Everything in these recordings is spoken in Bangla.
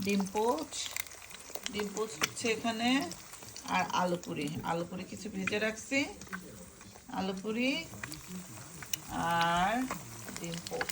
ডিম পোচ হচ্ছে এখানে, আর আলু পুরি কিছু ভেজে রাখছি, আলু পুরি আর ডিম পোচ।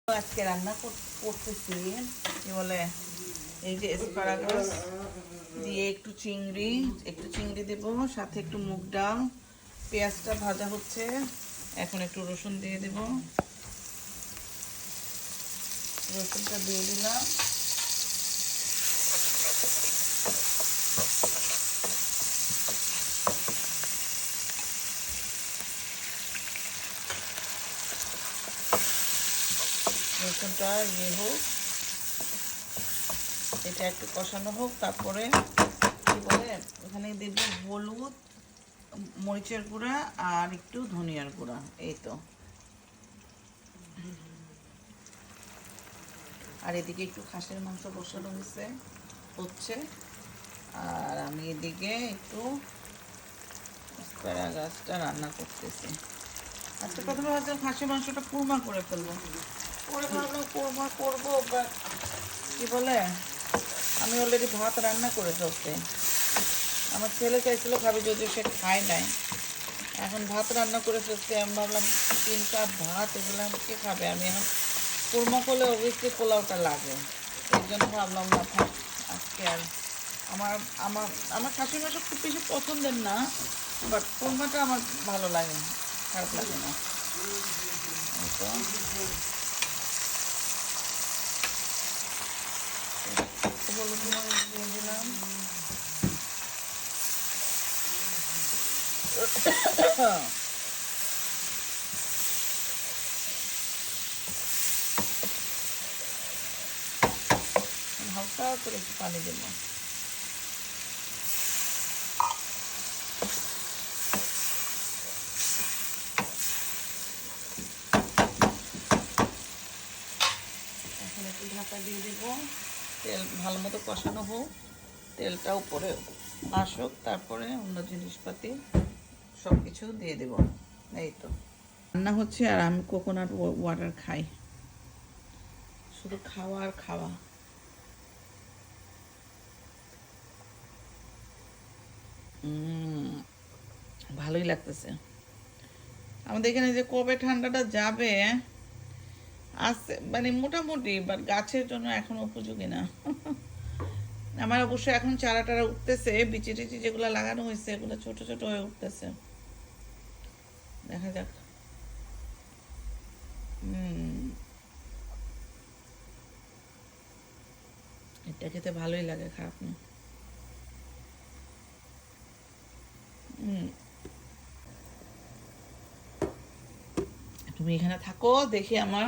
আজকে রান্না করতেছি কি বলে, এই যে এসপারাগাস দিয়ে একটু চিংড়ি দেব, সাথে একটু মুগ ডাল, পেঁয়াজটা ভাজা হচ্ছে, এখন একটু রসুন দিয়ে দেব, রসুনটা দিয়ে দিলাম। রসুনটা হোক, এটা একটু কষানো হোক, তারপরে কি বলে এখানে দেব হলুদ, মরিচের গুঁড়া আর একটু ধনিয়ার গুঁড়া। এই তো, আর এদিকে একটু খাসির মাংস বসানো হচ্ছে, আর আমি এদিকে একটু অ্যাসপারাগাসটা রান্না করতেছি। আজকে প্রথমে ভাবছিলাম খাসির মাংসটা কুরমা করে ফেলবো, পরে ভাবলাম কুরমা করবো, বাট কি বলে আমি অলরেডি ভাত রান্না করে ফেলছি। আমার ছেলে চাইছিল খাবে, যদিও সে খায় নাই। এখন ভাত রান্না করে ফেলছি, আমি ভাবলাম 3 কাপ ভাত এগুলো কে খাবে, আমি এখন কুরমা করলে অবশ্যই পোলাওটা লাগে, এই জন্য ভাবলাম না থাক আজকে। আর আমার আমার আমার খাসির মাংস খুব বেশি পছন্দের না, বাট কুরমাটা আমার ভালো লাগে, খারাপ লাগে না। তো হলুদ মরিচ দিয়ে দিলাম, হালকা করে একটু পানি দেব। এখন একটু ঢাকা দিয়ে দেব, তেল ভালো মতো কষানো হোক, তেলটা উপরে আসুক, তারপরে অন্য জিনিসপাতি সব কিছু দিয়ে দেব। এই তো রান্না হচ্ছে, আর আমি কোকোনাট ওয়াটার খাই, শুধু খাওয়া আর খাওয়া। ভালোই লাগতেছে। আমাদের এখানে যে কবে ঠান্ডাটা যাবে আছে, মানে মোটামুটি, বাট গাছের জন্য এখন উপযোগী না। আমার অবশ্য এখন চারা টারা উঠতেছে, বিচি টিচি যেগুলো লাগানো হয়েছে এগুলো ছোট ছোট হয়ে উঠতেছে, দেখা যাক। এটা খেতে ভালোই লাগে, খারাপ না। তুমি এখানে থাকো, দেখি আমার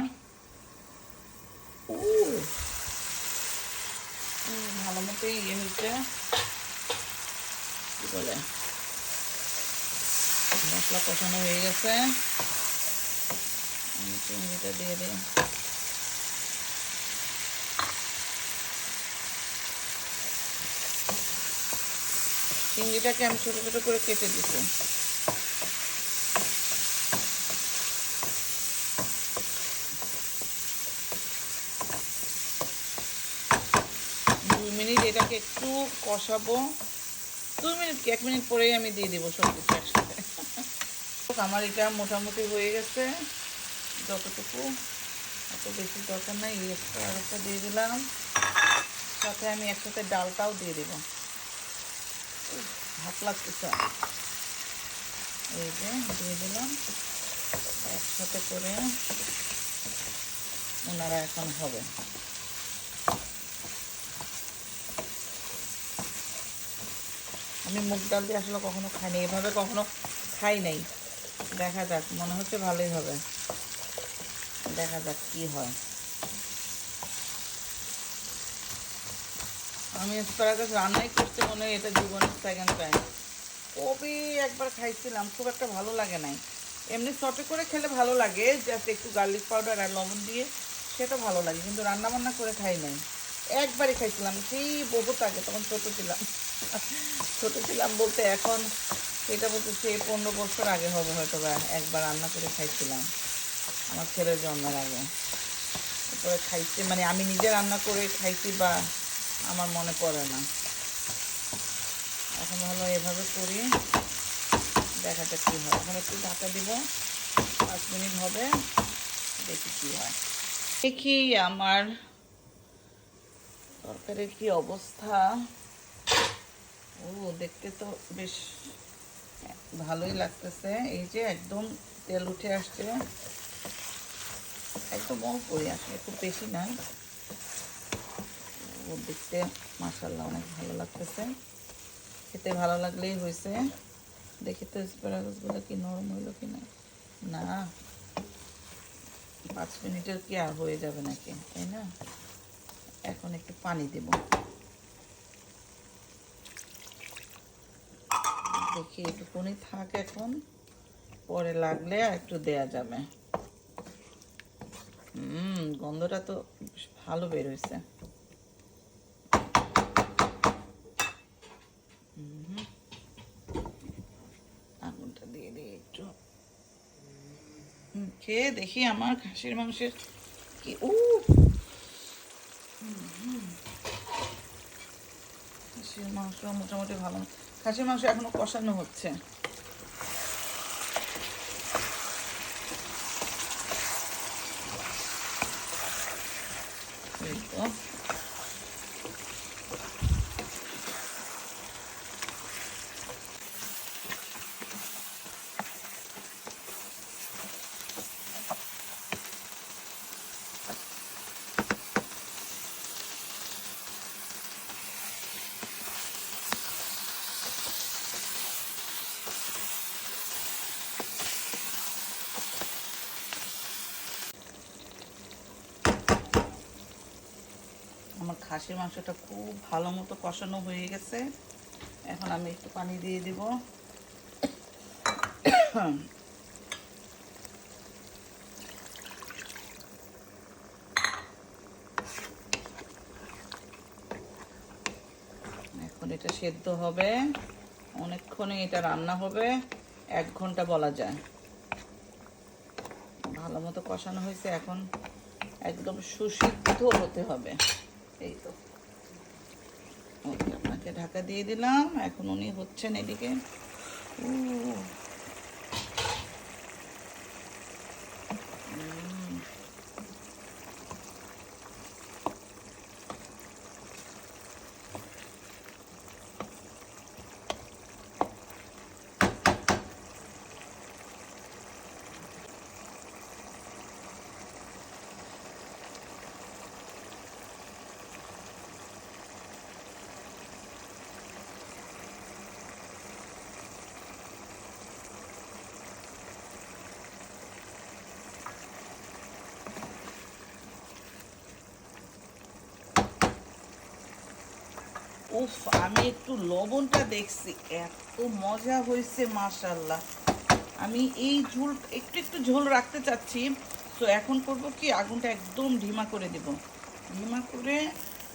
ভালো মতো ইয়ে হয়েছে, কি বলে মশলা কষানো হয়ে গেছে, চিংড়িটা দিয়ে দিই। চিংড়িটাকে আমি ছোট ছোট করে কেটে দিচ্ছি। মিনিট এটাকে একটু কষাবো, 2 মিনিট কি 1 মিনিট পরেই আমি দিয়ে দেবো সব কিছু একসাথে। আমার এটা মোটামুটি হয়ে গেছে, যতটুকু, এত বেশি দরকার নাই। আরেকটা দিয়ে দিলাম, সাথে আমি একসাথে ডালটাও দিয়ে দেবো, ভাত লাগতেছে। এই যে দিয়ে দিলাম, একসাথে করে ওনারা এখন হবে। আমি মুগ ডাল দিয়ে আসলে কখনো খাইনি, এভাবে কখনো খাই নাই। দেখা যাক, মনে হচ্ছে ভালোই হবে, দেখা যাক কি হয়। আমি অ্যাসপারাগাস রান্নাই করতে মনে হয় এটা জীবনের সেকেন্ড টাইম। কবে একবার খাইছিলাম, খুব একটা ভালো লাগে নাই। এমনি সটে করে খেলে ভালো লাগে, জাস্ট একটু গার্লিক পাউডার আর লবণ দিয়ে, সেটা ভালো লাগে, কিন্তু রান্না বান্না করে খাই নাই। একবারই খাইছিলাম সেই বহুত আগে, তখন ছোটো ছিলাম। ছোটো ছিলাম বলতে এখন এটা বলতে সেই 15 বছর আগে হবে হয়তো, বা একবার রান্না করে খাইছিলাম আমার ছেলের জন্মের আগে। তারপরে খাইছি, মানে আমি নিজে রান্না করে খাইছি বা আমার মনে পড়ে না। এখন হলো এভাবে করি, দেখা যাক কী হয়। এখন একটু ঢাকা দিব, 5 মিনিট হবে, দেখি কী হয়। দেখি আমার তরকারির কি অবস্থা। ও দেখতে তো বেশ ভালোই লাগতেছে। এই যে একদম তেল উঠে আসছে, একদম অল্প করে আসে, খুব বেশি না। ও দেখতে মাশাআল্লাহ অনেক ভালো লাগতেছে, খেতে ভালো লাগলেই হয়েছে। দেখি তো অ্যাসপারাগাসগুলো কি নরম হইলো কিনা। না, 5 মিনিটের কি আর হয়ে যাবে নাকি, তাই না? এখন একটু পানি দেব, দেখি একটুখানি থাক এখন, পরে লাগলে আর একটু দেয়া যাবে। গন্ধটা তো বেশ ভালো বের হয়েছে। আগুনটা দিয়ে দিই একটু, খেয়ে দেখি আমার খাসির মাংসের কি। খাসির মাংস মোটামুটি ভালো। খাসির মাংস এখনো কষানো হচ্ছে। এই তো আমার খাসির মাংসটা খুব ভালো মতো কষানো হয়ে গেছে। এখন আমি একটু পানি দিয়ে দিব। এখন এটা সেদ্ধ হবে, অনেকক্ষণই এটা রান্না হবে, 1 ঘন্টা বলা যায়। ভালো মতো কষানো হয়েছে, এখন একদম সুসিদ্ধ হতে হবে। এই তো আপনাকে ঢাকা দিয়ে দিলাম, এখন উনি হচ্ছেন এদিকে। উফ, আমি একটু লবণটা দেখছি, এত মজা হয়েছে মাশাআল্লাহ। আমি এই ঝোল একটু একটু ঝোল রাখতে চাচ্ছি, তো এখন করব কি, আগুনটা একদম ধিমা করে দেব। ধিমা করে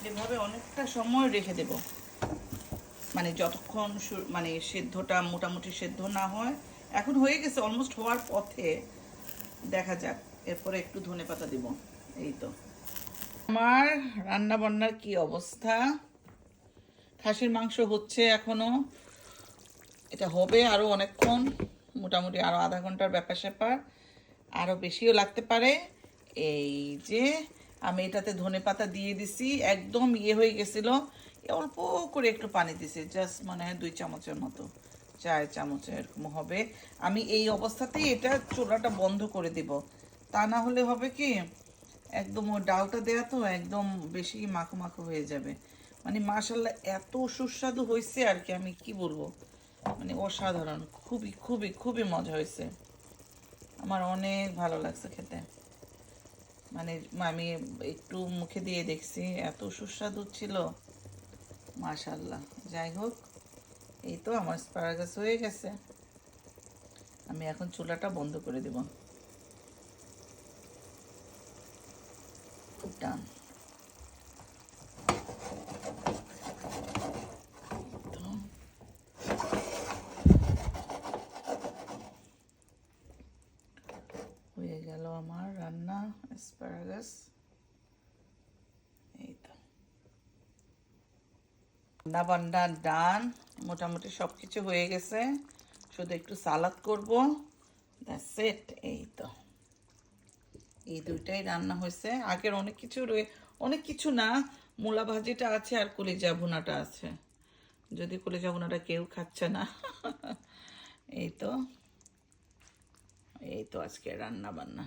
যেভাবে অনেকটা সময় রেখে দেব, মানে যতক্ষণ মানে সেদ্ধটা মোটামুটি সেদ্ধ না হয়। এখন হয়ে গেছে, অলমোস্ট হওয়ার পথে, দেখা যাক। এরপরে একটু ধনেপাতা দিব। এই তো আমার রান্না বান্নার কি অবস্থা। খাসির মাংস হচ্ছে এখনো, এটা হবে আরও অনেকক্ষণ, মোটামুটি আরও আধা ঘন্টার ব্যাপার স্যাপার, আরও বেশিও লাগতে পারে। এই যে আমি এটাতে ধনেপাতা দিয়ে দিছি, একদম ইয়ে হয়ে গেছিলো, অল্প করে একটু পানি দিছি, জাস্ট মনে হয় 2 চামচের মতো, 4 চামচ এরকম হবে। আমি এই অবস্থাতেই এটা চুলাটা বন্ধ করে দিব, তা না হলে হবে কি, একদম ওই ডালটা দেয়া তো একদম বেশি মাখো মাখো হয়ে যাবে। মানে মাশাআল্লাহ এত সুস্বাদু হয়েছে আর কি, আমি কি বলবো, মানে অসাধারণ, খুবই খুবই খুবই মজা হয়েছে, আমার অনেক ভালো লাগছে খেতে। মানে আমি একটু মুখে দিয়ে দেখছি, এত সুস্বাদু ছিল। মাশাআল্লাহ। যাই হোক, এই তো আমার অ্যাসপারাগাস হয়ে গেছে। আমি এখন চুলাটা বন্ধ করে দেব। ডান। হয়ে গেল আমার রান্না অ্যাসপারাগাস। এই তো রান্না বান্না ডান, মোটামুটি সব কিছু হয়ে গেছে, শুধু একটু সালাদ করব, দ্যাটস ইট। এই তো এই দুইটাই রান্না হয়েছে। আগের অনেক কিছু অনেক কিছু না, মূলা ভাজিটা আছে আর কলিজা ভুনাটা আছে, যদি কলিজা ভুনাটা কেউ খাচ্ছে না। এই তো আজকে রান্না বান্না।